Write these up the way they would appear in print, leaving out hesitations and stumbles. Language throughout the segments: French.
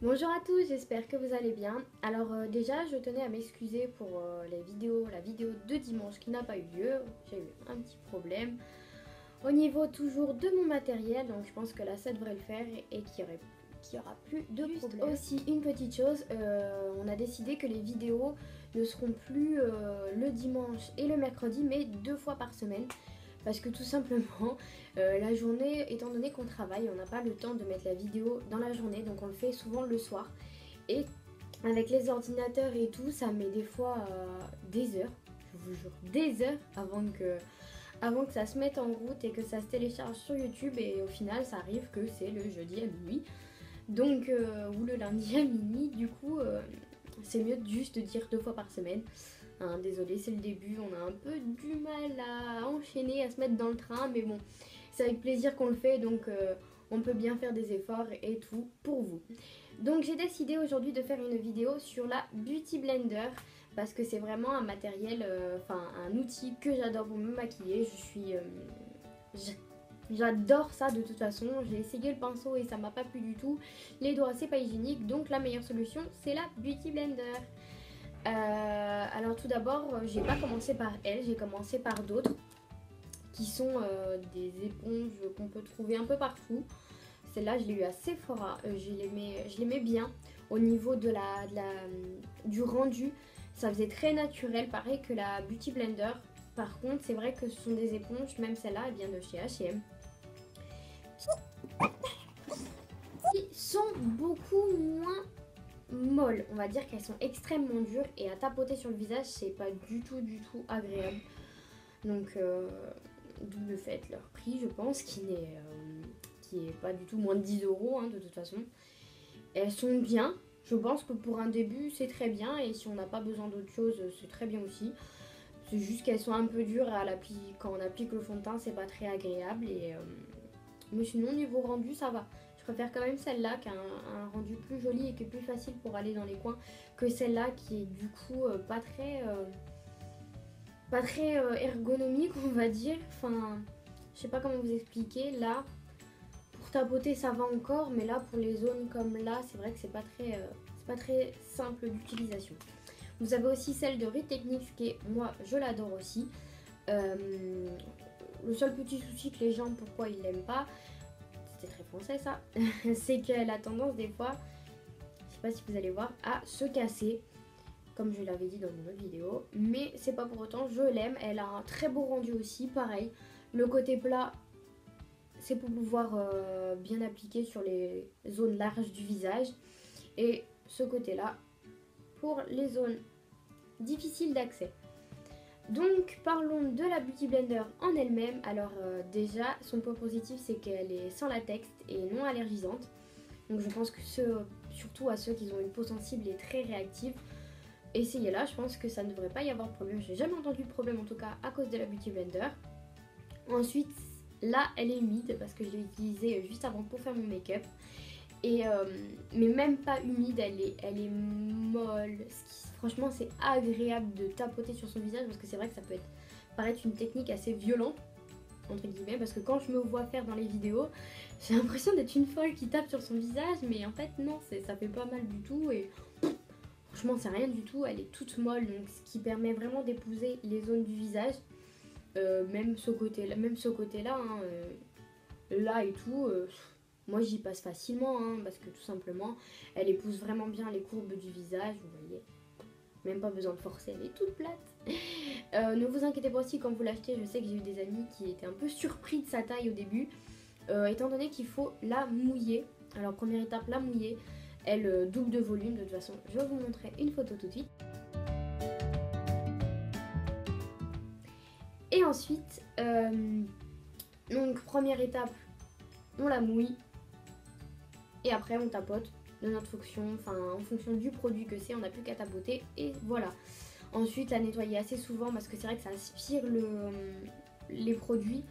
Bonjour à tous, j'espère que vous allez bien. Alors déjà, je tenais à m'excuser pour la vidéo de dimanche qui n'a pas eu lieu. J'ai eu un petit problème au niveau toujours de mon matériel, donc je pense que là ça devrait le faire et qu'il y aura plus de problème. Aussi une petite chose, on a décidé que les vidéos ne seront plus le dimanche et le mercredi, mais 2 fois par semaine. Parce que tout simplement, la journée, étant donné qu'on travaille, on n'a pas le temps de mettre la vidéo dans la journée, donc on le fait souvent le soir. Et avec les ordinateurs et tout, ça met des fois des heures, je vous jure, des heures avant que ça se mette en route et que ça se télécharge sur YouTube. Et au final, ça arrive que c'est le jeudi à minuit, donc ou le lundi à minuit. Du coup, c'est mieux de juste dire 2 fois par semaine. Hein, désolé, c'est le début, on a un peu du mal à enchaîner, à se mettre dans le train, mais bon, c'est avec plaisir qu'on le fait, donc on peut bien faire des efforts et tout pour vous. Donc j'ai décidé aujourd'hui de faire une vidéo sur la Beauty Blender, parce que c'est vraiment un matériel, un outil que j'adore pour me maquiller. J'adore ça de toute façon. J'ai essayé le pinceau et ça m'a pas plu du tout. Les doigts c'est pas hygiénique, donc la meilleure solution c'est la Beauty Blender. Alors tout d'abord, j'ai pas commencé par elle, j'ai commencé par d'autres qui sont des éponges qu'on peut trouver un peu partout. Celle-là, je l'ai eu à Sephora, je l'aimais bien au niveau du rendu. Ça faisait très naturel, pareil que la Beauty Blender. Par contre, c'est vrai que ce sont des éponges, même celle-là, elle vient de chez H&M, qui sont beaucoup moins molles. On va dire qu'elles sont extrêmement dures et à tapoter sur le visage, c'est pas du tout agréable. Donc, d'où le fait leur prix, je pense, qui est pas du tout moins de 10 euros, hein, de toute façon. Elles sont bien. Je pense que pour un début, c'est très bien. Et si on n'a pas besoin d'autre chose, c'est très bien aussi. C'est juste qu'elles sont un peu dures quand on applique le fond de teint, c'est pas très agréable. Mais sinon, niveau rendu, ça va. Je préfère quand même celle-là qui a un rendu plus joli et qui est plus facile pour aller dans les coins que celle-là qui est du coup pas très ergonomique, on va dire. Enfin, je sais pas comment vous expliquer. Là, pour tapoter, ça va encore, mais là, pour les zones comme là, c'est vrai que c'est pas très simple d'utilisation. Vous avez aussi celle de Real Techniques qui est, moi, je l'adore aussi. Le seul petit souci que les gens, pourquoi ils l'aiment pas, c'était très français ça, c'est qu'elle a tendance des fois, je sais pas si vous allez voir, à se casser, comme je l'avais dit dans une autre vidéo, mais c'est pas pour autant, je l'aime. Elle a un très beau rendu aussi, pareil. Le côté plat, c'est pour pouvoir bien appliquer sur les zones larges du visage, et ce côté là pour les zones difficiles d'accès. Donc parlons de la Beauty Blender en elle-même. Alors déjà, son point positif, c'est qu'elle est sans latex et non allergisante. Donc je pense que surtout à ceux qui ont une peau sensible et très réactive, essayez-la, je pense que ça ne devrait pas y avoir de problème. J'ai jamais entendu de problème en tout cas à cause de la Beauty Blender. Ensuite, là elle est humide parce que je l'ai utilisée juste avant pour faire mon make-up. Mais même pas humide, elle est molle. Franchement, c'est agréable de tapoter sur son visage parce que c'est vrai que ça peut paraître une technique assez violente, entre guillemets, parce que quand je me vois faire dans les vidéos, j'ai l'impression d'être une folle qui tape sur son visage, mais en fait non, ça fait pas mal du tout et franchement c'est rien du tout. Elle est toute molle, donc ce qui permet vraiment d'épouser les zones du visage, même ce côté-là, hein, là et tout. Moi j'y passe facilement, hein, parce que tout simplement elle épouse vraiment bien les courbes du visage, vous voyez. Même pas besoin de forcer, elle est toute plate. Ne vous inquiétez pas aussi quand vous l'achetez, je sais que j'ai eu des amis qui étaient un peu surpris de sa taille au début, étant donné qu'il faut la mouiller. Alors première étape, la mouiller, elle double de volume. De toute façon, je vais vous montrer une photo tout de suite. Et ensuite, donc première étape, on la mouille et après on tapote de notre fonction, en fonction du produit que c'est, on n'a plus qu'à tapoter et voilà. Ensuite la nettoyer assez souvent parce que c'est vrai que ça aspire les produits,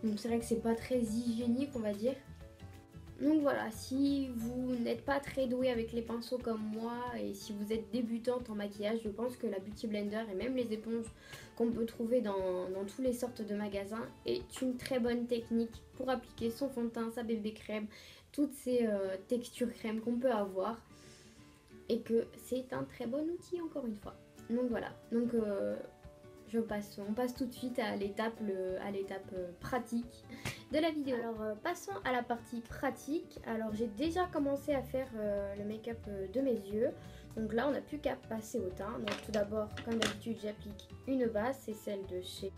donc c'est vrai que c'est pas très hygiénique, on va dire. Donc voilà, si vous n'êtes pas très doué avec les pinceaux comme moi et si vous êtes débutante en maquillage, je pense que la Beauty Blender et même les éponges qu'on peut trouver dans toutes les sortes de magasins est une très bonne technique pour appliquer son fond de teint, sa bébé crème, toutes ces textures crème qu'on peut avoir. Et que c'est un très bon outil encore une fois. Donc voilà, donc on passe tout de suite à l'étape pratique de la vidéo. Alors passons à la partie pratique. Alors j'ai déjà commencé à faire le make-up de mes yeux. Donc là on n'a plus qu'à passer au teint. Donc tout d'abord, comme d'habitude, j'applique une base, c'est celle de chez...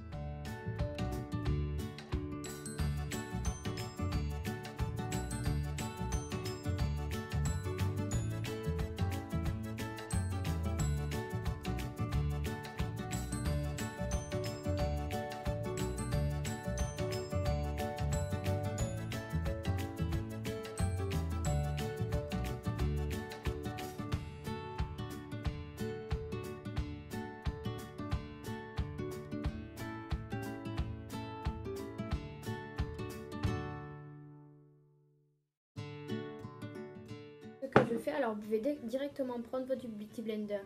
Ce que je fais, alors vous pouvez directement prendre votre Beauty Blender,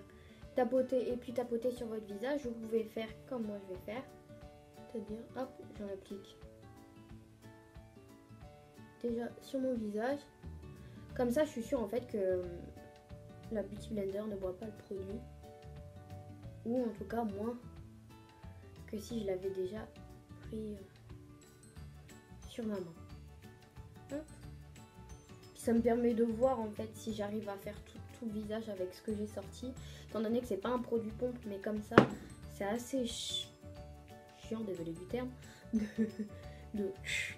tapoter et puis tapoter sur votre visage. Vous pouvez faire comme moi je vais faire, c'est-à-dire hop, j'en applique déjà sur mon visage. Comme ça je suis sûre en fait que la Beauty Blender ne voit pas le produit, ou en tout cas moins que si je l'avais déjà pris sur ma main. Hop. Ça me permet de voir en fait si j'arrive à faire tout le visage avec ce que j'ai sorti, étant donné que c'est pas un produit pompe, mais comme ça c'est assez chiant, désolé du terme,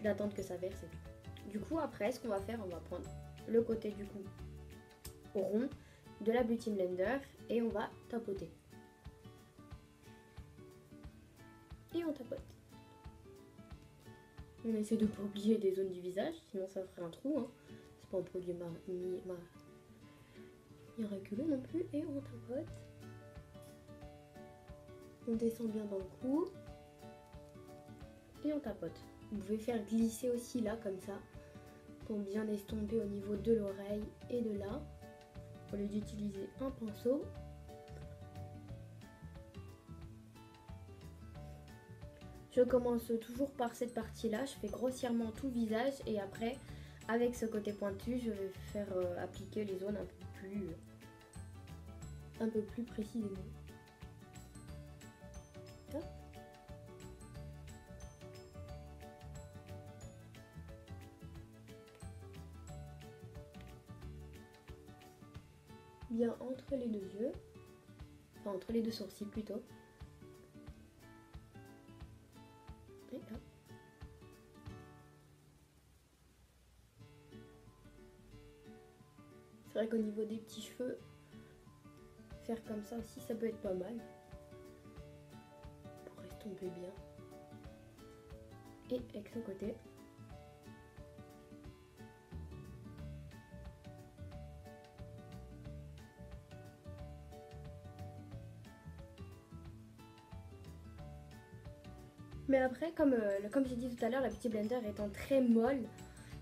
d'attendre que ça verse et tout. Du coup après ce qu'on va faire, on va prendre le côté du coup rond de la Beauty Blender et on va tapoter. Et on tapote. On essaie de pas oublier des zones du visage, sinon ça ferait un trou, hein. C'est pas un produit miraculeux non plus. Et on tapote. On descend bien dans le cou. Et on tapote. Vous pouvez faire glisser aussi là comme ça, pour bien estomper au niveau de l'oreille et de là, au lieu d'utiliser un pinceau. Je commence toujours par cette partie-là, je fais grossièrement tout le visage et après, avec ce côté pointu, je vais faire appliquer les zones un peu plus précisément. Hop. Bien entre les deux yeux, enfin entre les deux sourcils plutôt. Et hop. C'est vrai qu'au niveau des petits cheveux, faire comme ça aussi, ça peut être pas mal. Pour estomper bien. Et avec ce côté. Mais après, comme j'ai dit tout à l'heure, la Beauty Blender étant très molle,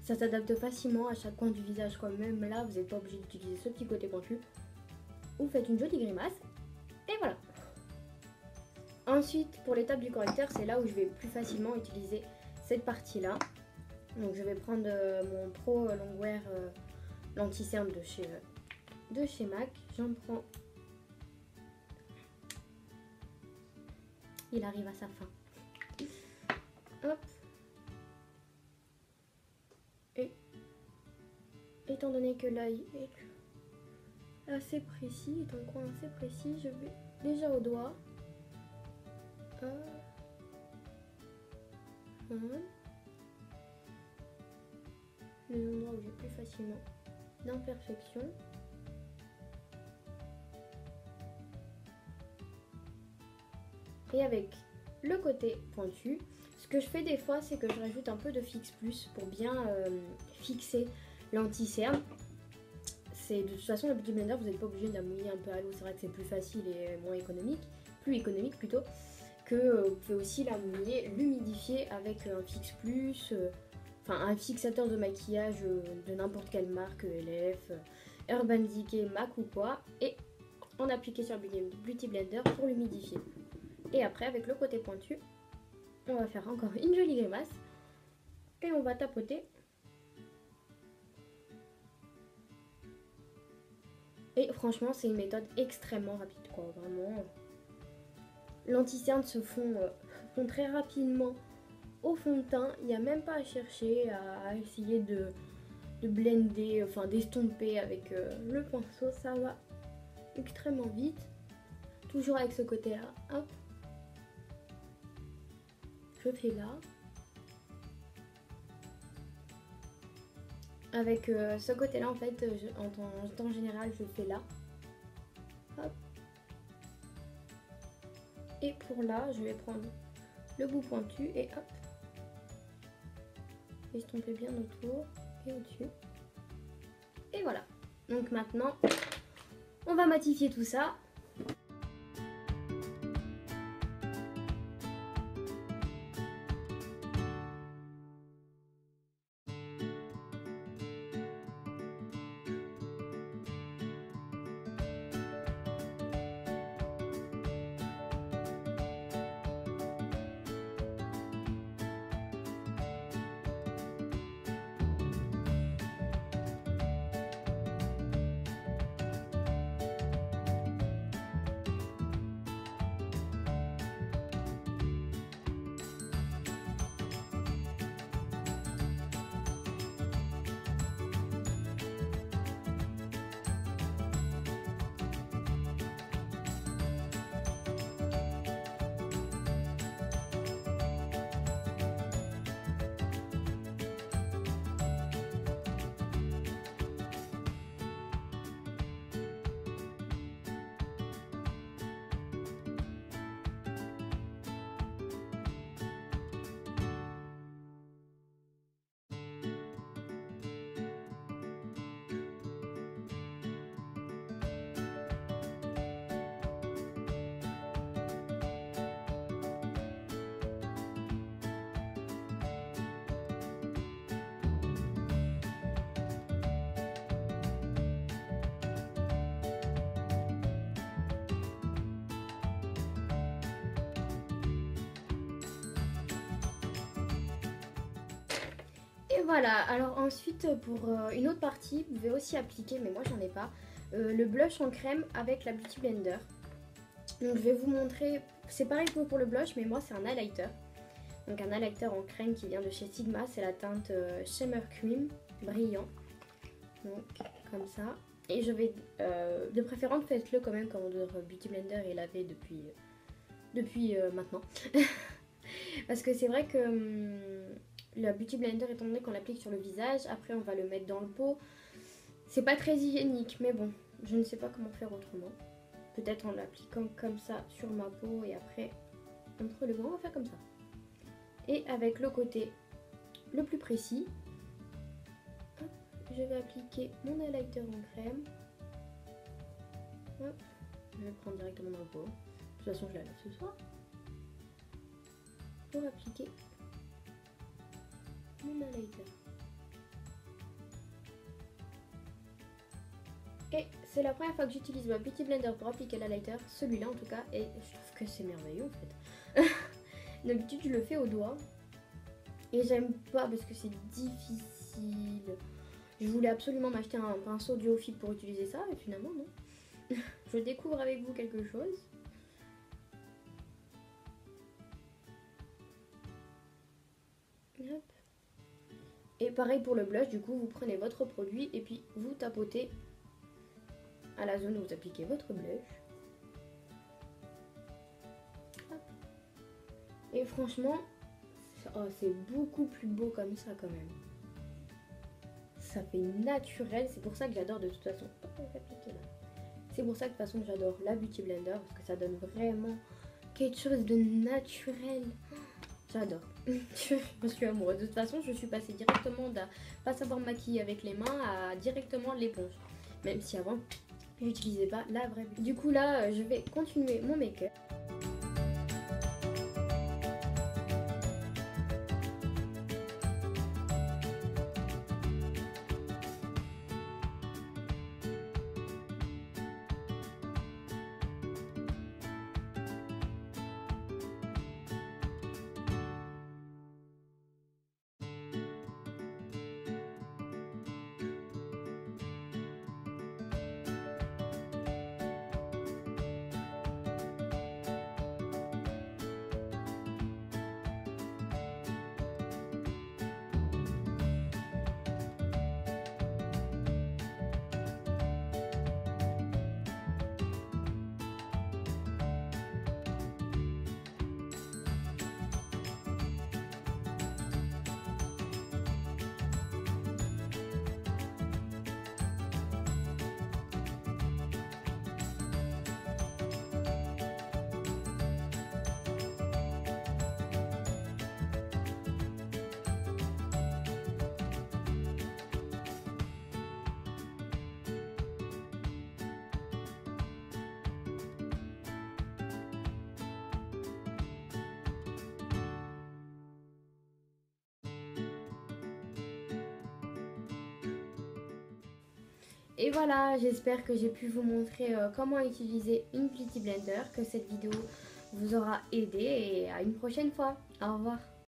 ça s'adapte facilement à chaque coin du visage. Quoi. Même là, vous n'êtes pas obligé d'utiliser ce petit côté pointu. Vous faites une jolie grimace. Et voilà. Ensuite, pour l'étape du correcteur, c'est là où je vais plus facilement utiliser cette partie-là. Donc je vais prendre mon Pro Longwear l'anti-cerne de chez MAC. J'en prends. Il arrive à sa fin. Hop. Et étant donné que l'œil est assez précis, est un coin assez précis, je vais déjà au doigt. Les endroits où j'ai plus facilement d'imperfections. Et avec le côté pointu, ce que je fais des fois, c'est que je rajoute un peu de Fix Plus pour bien fixer l'anti-cerne. De toute façon, le Beauty Blender, vous n'êtes pas obligé de la mouiller un peu à l'eau. C'est vrai que c'est plus facile et moins économique, plus économique plutôt, que vous pouvez aussi la mouiller, l'humidifier avec un Fix Plus, enfin un fixateur de maquillage de n'importe quelle marque, LF, Urban Decay, MAC ou quoi, et on appliquer sur Beauty Blender pour l'humidifier. Et après, avec le côté pointu, on va faire encore une jolie grimace et on va tapoter Et franchement, c'est une méthode extrêmement rapide, quoi. Vraiment, l'anti-cerne se font très rapidement au fond de teint. Il n'y a même pas à chercher, à essayer de blender, enfin d'estomper avec le pinceau. Ça va extrêmement vite. Toujours avec ce côté-là. Hop. Je fais là. Avec ce côté-là, en fait, en temps général, je fais là. Hop. Et pour là, je vais prendre le bout pointu et hop. Estomper bien autour et au-dessus. Et voilà. Donc maintenant, on va matifier tout ça. Et voilà, alors ensuite pour une autre partie, vous pouvez aussi appliquer, mais moi j'en ai pas, le blush en crème avec la Beauty Blender. Donc je vais vous montrer, c'est pareil que pour le blush, mais moi c'est un highlighter. Donc un highlighter en crème qui vient de chez Sigma, c'est la teinte Shimmer Cream, brillant. Donc comme ça. Et je vais, de préférence faites-le quand même quand votre Beauty Blender est lavé depuis maintenant. Parce que c'est vrai que la Beauty Blender, étant donné qu'on l'applique sur le visage, après on va le mettre dans le pot. C'est pas très hygiénique, mais bon, je ne sais pas comment faire autrement. Peut-être en l'appliquant comme ça sur ma peau et après, entre les doigts, on va faire comme ça. Et avec le côté le plus précis, hop, je vais appliquer mon highlighter en crème. Hop, je vais le prendre directement dans le pot. De toute façon, je la lave ce soir. Pour appliquer mon highlighter. Et c'est la première fois que j'utilise ma Beauty Blender pour appliquer l'highlighter, celui-là en tout cas, et je trouve que c'est merveilleux en fait. D'habitude je le fais au doigt, et j'aime pas parce que c'est difficile. Je voulais absolument m'acheter un pinceau duofil pour utiliser ça, et finalement non. Je découvre avec vous quelque chose. Hop. Et pareil pour le blush, du coup vous prenez votre produit et puis vous tapotez à la zone où vous appliquez votre blush. Hop. Et franchement, oh, c'est beaucoup plus beau comme ça quand même. Ça fait naturel, c'est pour ça que j'adore de toute façon. C'est pour ça que de toute façon j'adore la Beauty Blender parce que ça donne vraiment quelque chose de naturel. J'adore. Je suis amoureuse. De toute façon, je suis passée directement de pas savoir maquiller avec les mains à directement l'éponge. Même si avant, j'utilisais pas la vraie. Du coup là, je vais continuer mon make-up. Et voilà, j'espère que j'ai pu vous montrer comment utiliser une Beauty Blender, que cette vidéo vous aura aidé et à une prochaine fois. Au revoir.